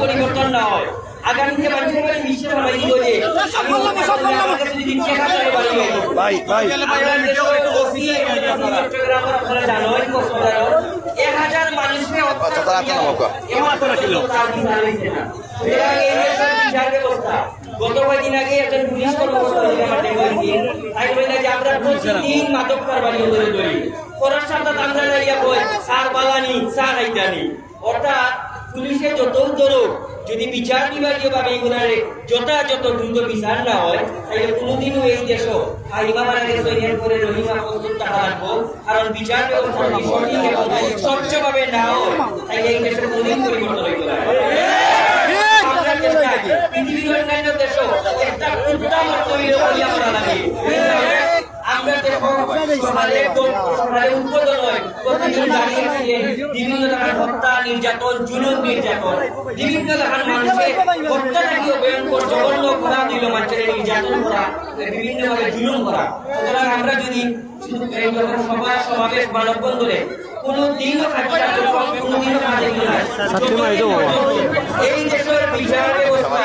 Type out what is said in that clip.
পরিবর্তন না হয় আগামীতে মানুষের কাছে বিশ্বাস হয় কি যে আমি আমার কাছে যদি 1000 বাড়ি হয় ভাই ভাই চট্টগ্রাম আপনারা জানেন কক্সবাজার 1000 মানুষকে আচ্ছা তারা তো নামক এমাত্র ছিল বিচার ব্যবস্থা গত কয়েকদিন আগে একজন পুলিশ কর্মকর্তা আমাদের বলছি তাই বলে যে আমরা প্রতিদিন মাদক কারবারি ধরে ধরি করার সাথে আমরা লাইয়া কই সার বাগানি সার আইতানি অর্থাৎ পুলিশে যত ধরুক যদি বিচার বিভাগীয় ভাবে এগুলার যথাযথ দ্রুত বিচার না হয় তাহলে কোনোদিনও এই দেশও হাইমা মারা গেছে এর করে রহিমা প্রস্তুত টাকা রাখবো কারণ বিচার ব্যবস্থা যদি সঠিক এবং স্বচ্ছভাবে না হয় তাহলে এই দেশের কোনোদিন পরিবর্তন হইতে পারে পৃথিবীর অন্যান্য দেশও একটা উত্তম তৈরি করিয়া করা লাগে আমরা দেখো সমাজে উদ্বোধন হয় প্রতিদিন দাঁড়িয়েছিলেন বিভিন্ন ধরনের হত্যা নির্যাতন জুলুম নির্যাতন বিভিন্ন ধরনের মানুষের হত্যাটাকে ভয়ঙ্কর জঘন্য করা দিল মানুষের নির্যাতন করা বিভিন্নভাবে জুলুম করা সুতরাং আমরা যদি সভা সমাবেশ মানববন্ধনে কোনদিনও কোনদিনও এই দেশের বিচার ব্যবস্থা